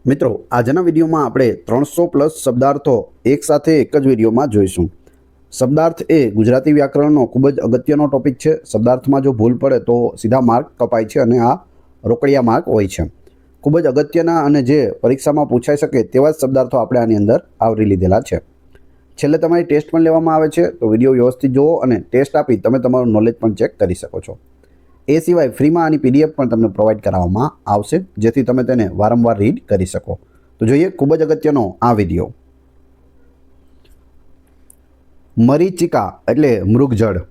મિત્રો આજના વિડીયોમાં આપણે 300+ શબ્દાર્થો એક સાથે એક જ વિડીયોમાં જોઈશું। શબ્દાર્થ એ ગુજરાતી વ્યાકરણનો ખૂબ જ અગત્યનો ટોપિક છે। શબ્દાર્થમાં જો ભૂલ પડે તો સીધા માર્ક કપાય છે અને આ રોકડિયા માર્ક હોય છે। ખૂબ જ અગત્યના અને જે પરીક્ષામાં પૂછાઈ શકે તેવા જ શબ્દાર્થો આપણે આની અંદર આવરી લીધેલા છે। છેલ્લે તમારી ટેસ્ટ પણ લેવામાં આવે છે, તો વિડીયો વ્યવસ્થિત જુઓ અને ટેસ્ટ આપી તમે તમારું નોલેજ પણ ચેક કરી શકો છો। એ સિવાય ફ્રીમાં આની પીડીએફ પણ તમને પ્રોવાઈડ કરાવવામાં આવશે, જેથી તમે તેને વારંવાર રીડ કરી શકો। તો જોઈએ ખૂબ જ અગત્યનો આ વિડીયો। મરીચિકા એટલે મૃગજળ,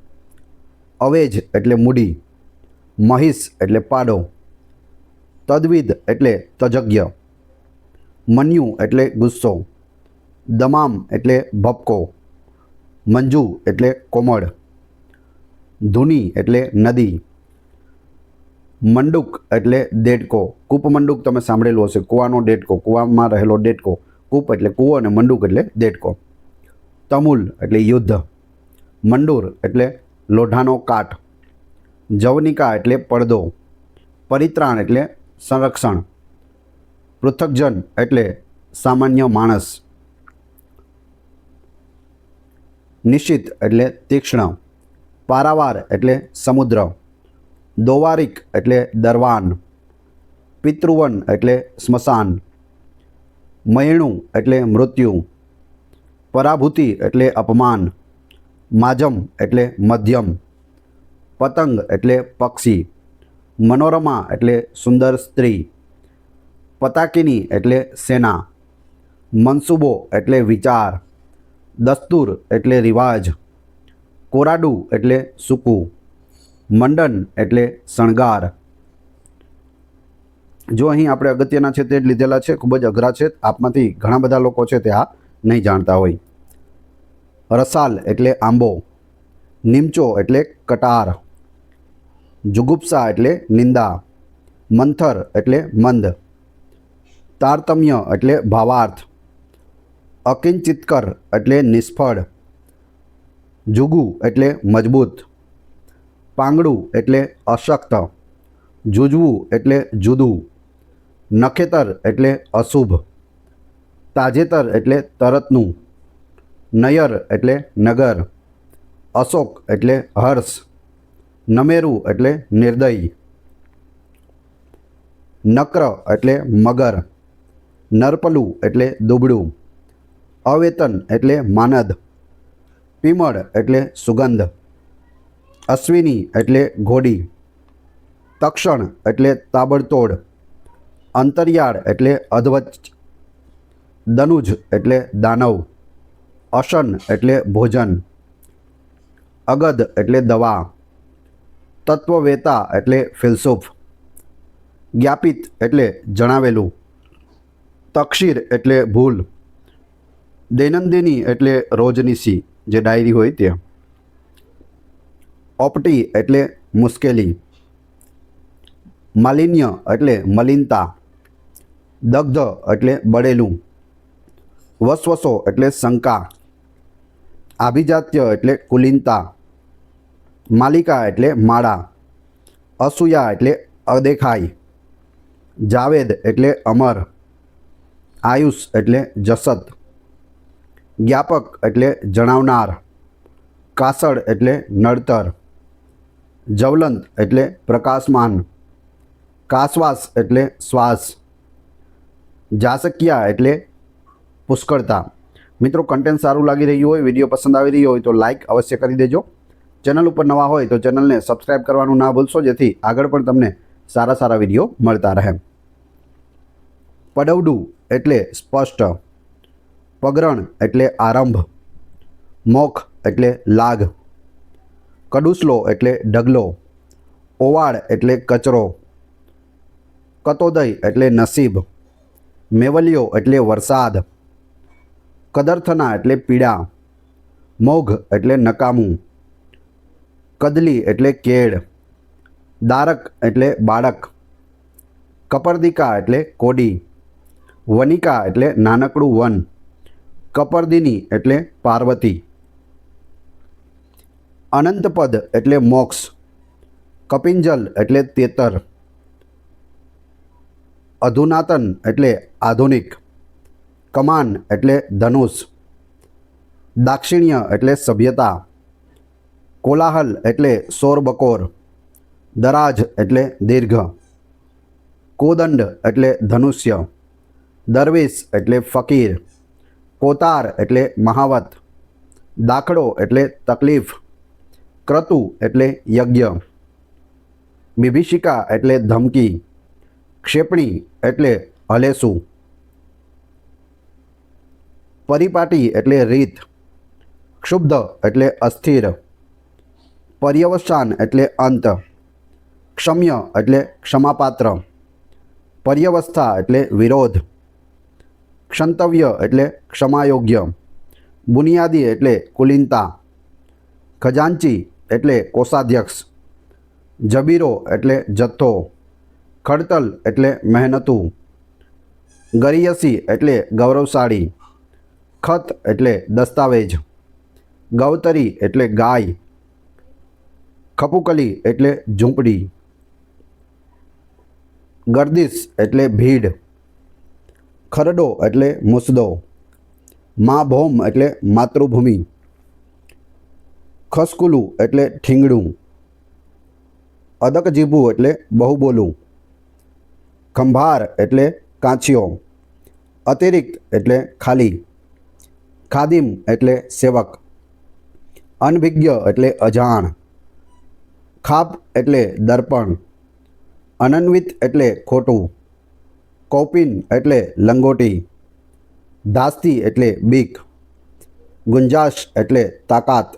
અવેજ એટલે મૂડી, મહિષ એટલે પાડો, તદ્વિદ એટલે તજજ્ઞ, મન્યુ એટલે ગુસ્સો, દમામ એટલે ભપકો, મંજુ એટલે કોમળ, ધુની એટલે નદી, મંડુક એટલે દેડકો। કૂપમંડુક તમે સાંભળેલું હશે, કૂવાનો દેડકો, કૂવામાં રહેલો દેડકો। કૂપ એટલે કૂવો અને મંડુક એટલે દેડકો। તમુલ એટલે યુદ્ધ, મંડુર એટલે લોઢાનો કાટ, જવનિકા એટલે પડદો, પરિત્રાણ એટલે સંરક્ષણ, પૃથક્જન એટલે સામાન્ય માણસ, નિશિત એટલે તીક્ષ્ણ, પારાવાર એટલે સમુદ્ર, દોવારિક એટલે દરવાન, પિતૃવન એટલે સ્મશાન, મયણું એટલે મૃત્યુ, પરાભૂતિ એટલે અપમાન, માજમ એટલે મધ્યમ, પતંગ એટલે પક્ષી, મનોરમા એટલે સુંદર સ્ત્રી, પતાકિની એટલે સેના, મનસુબો એટલે વિચાર, દસ્તુર એટલે રિવાજ, કોરાડુ એટલે સૂકું, મંડન એટલે શણગાર। જો અહીં આપણે અગત્યના છે તે જ લીધેલા છે, ખૂબ જ અઘરા છે, આપમાંથી ઘણા બધા લોકો છે તે આ નહીં જાણતા હોય। રસાલ એટલે આંબો, નીમચો એટલે કટાર, જુગુપ્સા એટલે નિંદા, મંથર એટલે મંદ, તારતમ્ય એટલે ભાવાર્થ, અકિંચિતકર એટલે નિષ્ફળ, જુગુ એટલે મજબૂત, પાંગડું એટલે અશક્ત, જૂજવું એટલે જુદું, નખેતર એટલે અશુભ, તાજેતર એટલે તરતનું, નયર એટલે નગર, અશોક એટલે હર્ષ, નમેરું એટલે નિર્દય, નક્ર એટલે મગર, નરપલું એટલે દુબળું, અવેતન એટલે માનદ, પીમળ એટલે સુગંધ, અશ્વિની એટલે ઘોડી, તક્ષણ એટલે તાબડતોડ, અંતરિયાળ એટલે અધવચ્ચ, દનુજ એટલે દાનવ, અશન એટલે ભોજન, અગધ એટલે દવા, તત્વવેતા એટલે ફિલસૂફ, જ્ઞાપિત એટલે જણાવેલું, તક્ષીર એટલે ભૂલ, દૈનંદિની એટલે રોજનીસી જે ડાયરી હોય તે, ઓપટી એટલે મુશ્કેલી, માલિન્ય એટલે મલિનતા, દગ્ધ એટલે બળેલું, વસવસો એટલે શંકા, આભિજાત્ય એટલે કુલીનતા, માલિકા એટલે માળા, અસૂયા એટલે અદેખાઈ, જાવેદ એટલે અમર, આયુષ એટલે જસત, જ્ઞાપક એટલે જણાવનાર, કાસળ એટલે નડતર, જવલંત એટલે પ્રકાશમાન, કાશ્વાસ એટલે શ્વાસ, જાસકિયા એટલે પુષ્કળતા। મિત્રો, કન્ટેન્ટ સારું લાગી રહ્યું હોય, વિડીયો પસંદ આવી રહ્યો હોય તો લાઇક અવશ્ય કરી દેજો। ચેનલ ઉપર નવા હોય તો ચેનલને સબસ્ક્રાઈબ કરવાનું ના ભૂલશો, જેથી આગળ પણ તમને સારા સારા વિડીયો મળતા રહે। પડવડું એટલે સ્પષ્ટ, પગરણ એટલે આરંભ, મોખ એટલે લાગ, કડુસલો એટલે ઢગલો, ઓવાળ એટલે કચરો, કતોદય એટલે નસીબ, મેવલિયો એટલે વરસાદ, કદરથના એટલે પીડા, મોઘ એટલે નકામું, કદલી એટલે કેળ, દારક એટલે બાળક, કપરદિકા એટલે કોડી, વનિકા એટલે નાનકડું વન, કપરદિની એટલે પાર્વતી, અનંતપદ એટલે મોક્ષ, કપિંજલ એટલે તેતર, અધુનાતન એટલે આધુનિક, કમાન એટલે ધનુષ, દાક્ષિણ્ય એટલે સભ્યતા, કોલાહલ એટલે શોરબકોર, દરાજ એટલે દીર્ઘ, કોદંડ એટલે ધનુષ્ય, દરવેશ એટલે ફકીર, કોતાર એટલે મહાવત, દાખલો એટલે તકલીફ, ક્રતુ એટલે યજ્ઞ, બિભીષિકા એટલે ધમકી, ક્ષેપણી એટલે હલેસું, પરિપાટી એટલે રીત, ક્ષુબ્ધ એટલે અસ્થિર, પર્યવસાન એટલે અંત, ક્ષમ્ય એટલે ક્ષમાપાત્ર, પર્યવસ્થા એટલે વિરોધ, ક્ષંતવ્ય એટલે ક્ષમાયોગ્ય, બુનિયાદી એટલે કુલીનતા, ખજાનચી એટલે કોષાધ્યક્ષ, જબીરો એટલે જથ્થો, ખડતલ એટલે મહેનતુ, ગરિયસી એટલે ગૌરવશાળી, ખત એટલે દસ્તાવેજ, ગૌતરી એટલે ગાય, ખપુકલી એટલે ઝૂંપડી, ગર્દિશ એટલે ભીડ, ખરડો એટલે મુસદો, મા ભૌમ એટલે માતૃભૂમિ, ખસકુલું એટલે ઠીંગણું, અદક જીભું એટલે બહુબોલું, ખંભાર એટલે કાંચિયો, અતિરિક્ત એટલે ખાલી, ખાદિમ એટલે સેવક, અનભિજ્ઞ એટલે અજાણ, ખાપ એટલે દર્પણ, અનન્વિત એટલે ખોટું, કૌપિન એટલે લંગોટી, ધાસ્તી એટલે બીક, ગુંજાશ એટલે તાકાત,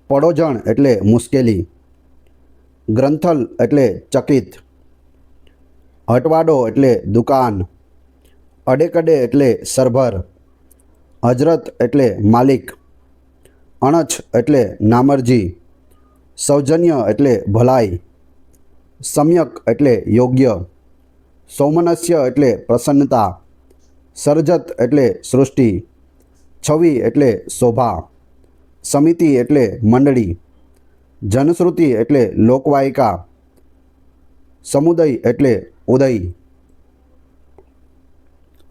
પડોજણ એટલે મુશ્કેલી, ગ્રંથલ એટલે ચકિત, હટવાડો એટલે દુકાન, અડેકડે એટલે સરભર, હજરત એટલે માલિક, અણચ એટલે નામરજી, સૌજન્ય એટલે ભલાઈ, સમ્યક એટલે યોગ્ય, સૌમનસ્ય એટલે પ્રસન્નતા, સર્જત એટલે સૃષ્ટિ, છવી એટલે શોભા, સમિતિ એટલે મંડળી, જનશ્રુતિ એટલે લોકવાયકા, સમુદય એટલે ઉદય,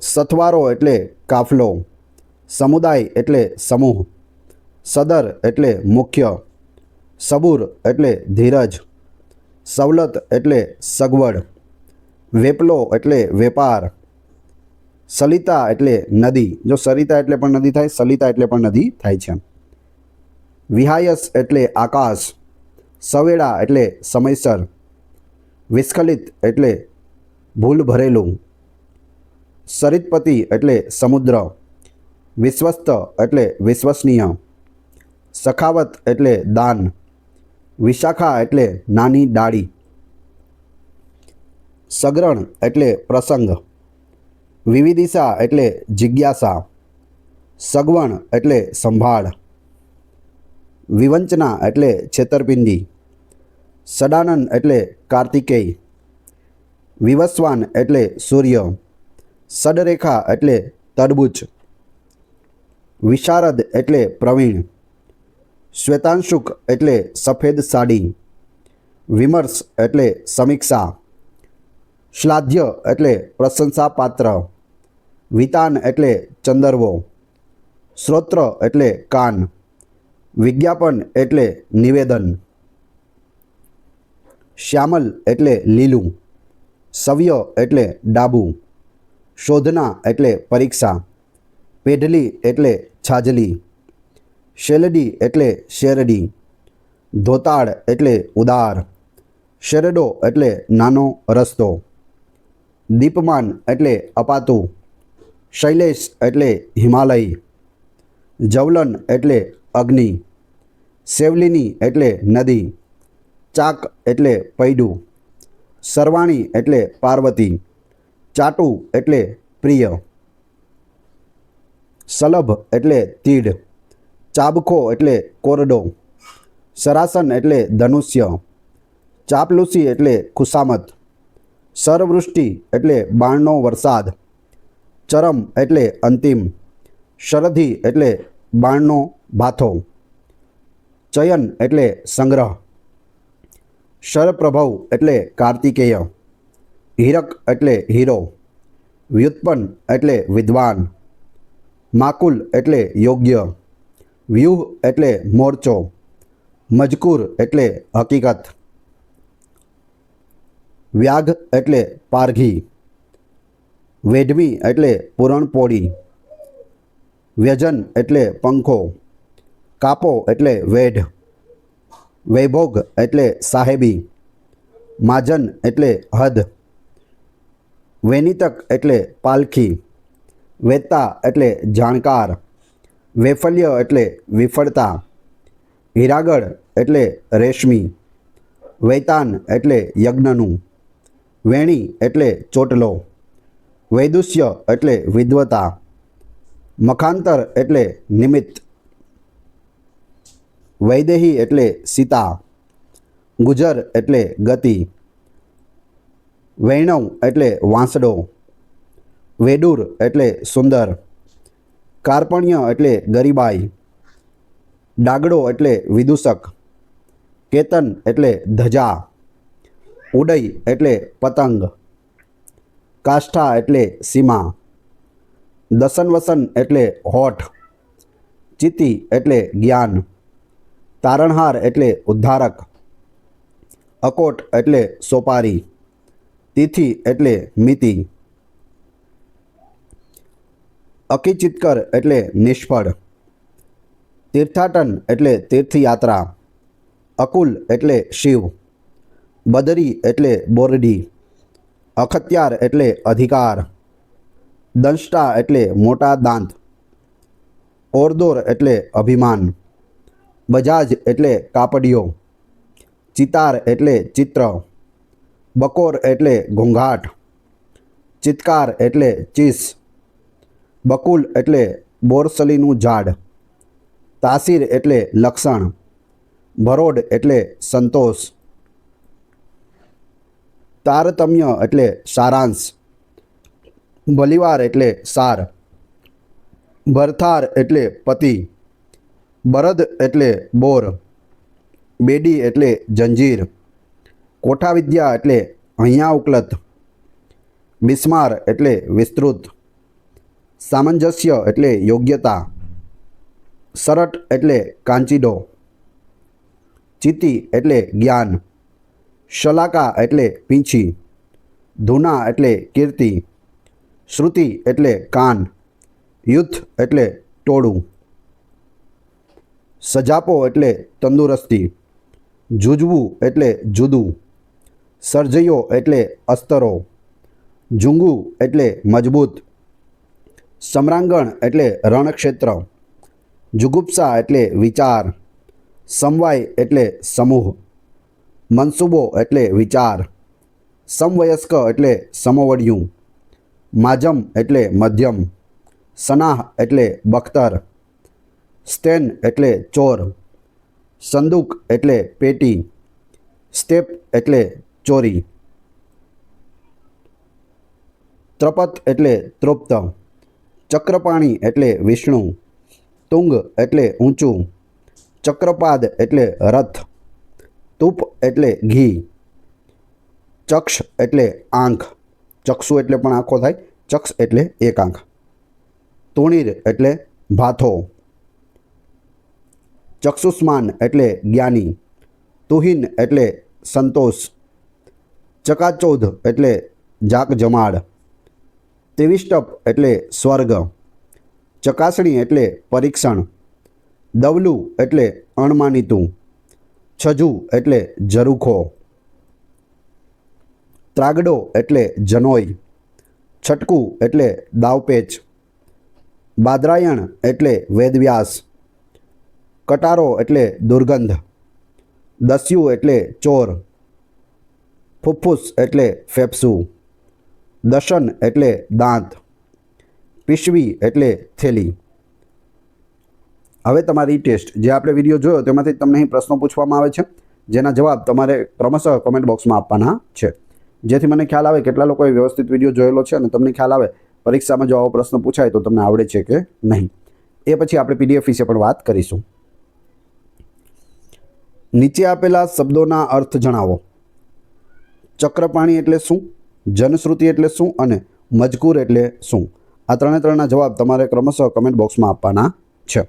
સથવારો એટલે કાફલો, સમુદાય એટલે સમૂહ, સદર એટલે મુખ્ય, સબુર એટલે ધીરજ, સવલત એટલે સગવડ, વેપલો એટલે વેપાર, સલિતા એટલે નદી, જો સરિતા એટલે પણ નદી થાય, સલિતા એટલે પણ નદી થાય છે. વિહાયસ એટલે આકાશ, સવેળા એટલે સમયસર, વિસ્ખલિત એટલે ભૂલ ભરેલું, સરિતપતિ એટલે સમુદ્ર, વિશ્વસ્ત એટલે વિશ્વસનીય, સખાવત એટલે દાન, વિશાખા એટલે નાની ડાળી, સગરણ એટલે પ્રસંગ, વિવિદિશા એટલે જિજ્ઞાસા, સગવણ એટલે સંભાળ, વિવંચના એટલે છેતરપિંડી, સડાનન એટલે કાર્તિકેય, વિવસ્વાન એટલે સૂર્ય, સડરેખા એટલે તરબૂચ, વિશારદ એટલે પ્રવીણ, શ્વેતાંશુક એટલે સફેદ સાડી, વિમર્શ એટલે સમીક્ષા, શ્લાઘ્ય એટલે પ્રશંસાપાત્ર, વિતાન એટલે ચંદરવો, શ્રોત્ર એટલે કાન, વિજ્ઞાપન એટલે નિવેદન, શ્યામલ એટલે લીલું, સવ્ય એટલે ડાબું, શોધના એટલે પરીક્ષા, પેઢલી એટલે છાજલી, શેલડી એટલે શેરડી, ધોતાળ એટલે ઉદાર, શેરડો એટલે નાનો રસ્તો, દીપમાન એટલે અપાતું, શૈલેષ એટલે હિમાલય, જવલન એટલે અગ્નિ, સેવલિની એટલે નદી, ચાક એટલે પૈડું, સરવાણી એટલે પાર્વતી, ચાટુ એટલે પ્રિય, સલભ એટલે તીડ, ચાબખો એટલે કોરડો, સરાસન એટલે ધનુષ્ય, ચાપલુસી એટલે ખુશામત, સરવૃષ્ટિ એટલે બાણનો વરસાદ, ચરમ એટલે અંતિમ, શરધી એટલે બાણનો ભાથો, ચયન એટલે સંગ્રહ, શરપ્રભવ એટલે કાર્તિકેય, હીરક એટલે હીરો, વ્યુત્પન્ન એટલે વિદ્વાન, માકુલ એટલે યોગ્ય, વ્યૂહ એટલે મોરચો, મજકૂર એટલે હકીકત, વ્યાઘ એટલે પારઘી, વેઢમી એટલે પૂરણપોળી, વ્યજન એટલે પંખો, કાપો એટલે વેઢ, વૈભોગ એટલે સાહેબી, માજન એટલે હદ, વૈનિતક એટલે પાલખી, વેત્તા એટલે જાણકાર, વૈફલ્ય એટલે વિફળતા, હીરાગળ એટલે રેશમી, વૈતાન એટલે યજ્ઞનું, વેણી એટલે ચોટલો, વૈદુષ્ય એટલે વિદ્વતા, મખાંતર એટલે નિમિત્ત, વૈદેહી એટલે સીતા, ગુજર એટલે ગતિ, વૈણવ એટલે વાંસડો, વેડુર એટલે સુંદર, કાર્પણ્ય એટલે ગરીબાઈ, ડાગડો એટલે વિદૂષક, કેતન એટલે ધજા, ઉડઈ એટલે પતંગ, કાષ્ઠા એટલે સીમા, દસનવસન એટલે હોઠ, ચિતિ એટલે જ્ઞાન, તારણહાર એટલે ઉદ્ધારક, અકોટ એટલે સોપારી, તિથિ એટલે મિતિ, અકિચિતકર એટલે નિષ્ફળ, તીર્થાટન એટલે તીર્થયાત્રા, અકુલ એટલે શિવ, બદરી એટલે બોરડી, અખત્યાર એટલે અધિકાર, દંષ્ટા એટલે મોટા દાંત, ઓરદોર એટલે અભિમાન, બજાજ એટલે કાપડિયો, ચિતાર એટલે ચિત્ર, બકોર એટલે ઘોંઘાટ, ચિત્કાર એટલે ચીસ, બકુલ એટલે બોરસલીનું ઝાડ, તાસીર એટલે લક્ષણ, ભરોડ એટલે સંતોષ, તારતમ્ય એટલે સારાંશ, બલિવાર એટલે સાર, ભરથાર એટલે પતિ, બરદ એટલે બોર, બેડી એટલે જંજીર, કોઠાવિદ્યા એટલે અહીંયા ઉકલત, બિસ્માર એટલે વિસ્તૃત, સામંજસ્ય એટલે યોગ્યતા, સરટ એટલે કાંચીડો, ચિતિ એટલે જ્ઞાન, શલાકા એટલે પીંછી, ધૂના એટલે કીર્તિ, શ્રુતિ એટલે કાન, યુથ એટલે ટોળું, સજાપો એટલે તંદુરસ્તી, જૂજવું એટલે જુદું, સર્જયો એટલે અસ્તરો, જુંગુ એટલે મજબૂત, સમ્રાંગણ એટલે રણક્ષેત્ર, જુગુપ્સા એટલે વિચાર, સમવાય એટલે સમૂહ, મનસુબો એટલે વિચાર, સમવયસ્ક એટલે સમવડિયું, માજમ એટલે મધ્યમ, સનાહ એટલે બખ્તર, સ્ટેન એટલે ચોર, સંદૂક એટલે પેટી, સ્ટેપ એટલે ચોરી, ત્રપત એટલે તૃપ્ત, ચક્રપાણી એટલે વિષ્ણુ, તુંગ એટલે ઊંચું, ચક્રપાદ એટલે રથ, તુપ એટલે ઘી, ચક્ષ એટલે આંખ, ચક્ષુ એટલે પણ આંખો થાય, ચક્ષ એટલે એક આંખ, તુણીર એટલે ભાથો, ચક્ષુષ્માન એટલે જ્ઞાની, તુહિન એટલે સંતોષ, ચકાચૌધ એટલે જાક જમાડ, ત્રિવિષ્ટપ એટલે સ્વર્ગ, ચકાસણી એટલે પરીક્ષણ, દવલું એટલે અણમાનીતું, છજુ એટલે ઝરૂખો, ત્રાગડો એટલે જનોઈ, છટકું એટલે દાવપેચ, બાદરાયણ એટલે વેદવ્યાસ, કટારો એટલે દુર્ગંધ, દસ્યુ એટલે ચોર, ફુફ્ફુસ એટલે ફેફસું, દશન એટલે દાંત, પીશવી એટલે થેલી. હવે તમારી ટેસ્ટ જે આપણે વિડીયો જોયો તેમાંથી તમને અહીં પ્રશ્નો પૂછવામાં આવે છે, જેના જવાબ તમારે ક્રમશઃ કોમેન્ટ બોક્સમાં આપવાના છે, જેથી મને ખ્યાલ આવે કેટલા લોકોએ વ્યવસ્થિત વિડીયો જોયેલો છે અને તમને ખ્યાલ આવે પરીક્ષામાં જો આવો પ્રશ્ન પૂછાય તો તમને આવડે છે કે નહીં. એ પછી આપણે પીડીએફ વિશે પણ વાત કરીશું. નીચે આપેલા શબ્દોના અર્થ જણાવો. ચક્રપાણી એટલે શું? જનશ્રુતિ એટલે શું અને મજકૂર એટલે શું? આ ત્રણેના જવાબ તમારે ક્રમશઃ કમેન્ટ બોક્સમાં આપવાના છે.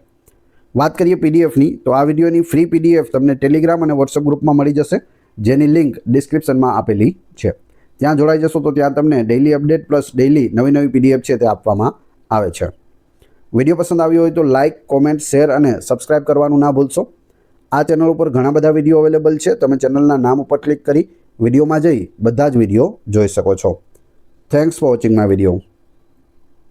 વાત કરીએ પીડીએફની, તો આ વિડીયોની ફ્રી પીડીએફ તમને ટેલિગ્રામ અને વોટ્સઅપ ગ્રુપમાં મળી જશે, જેની લિંક ડિસ્ક્રિપ્શનમાં આપેલી છે. ત્યાં જોડાઈ જશો તો ત્યાં તમને ડેઇલી અપડેટ પ્લસ ડેઇલી નવી પીડીએફ છે તે આપવામાં આવે છે. વિડીયો પસંદ આવ્યો હોય તો લાઇક, કોમેન્ટ, શેર અને સબસ્ક્રાઇબ કરવાનું ના ભૂલશો. આ ચેનલ ઉપર ઘણા બધા વિડીયો અવેલેબલ છે. તમે ચેનલના નામ ઉપર ક્લિક કરી વિડીયોમાં જઈ બધા જ વિડીયો જોઈ શકો છો. Thanks for watching my video.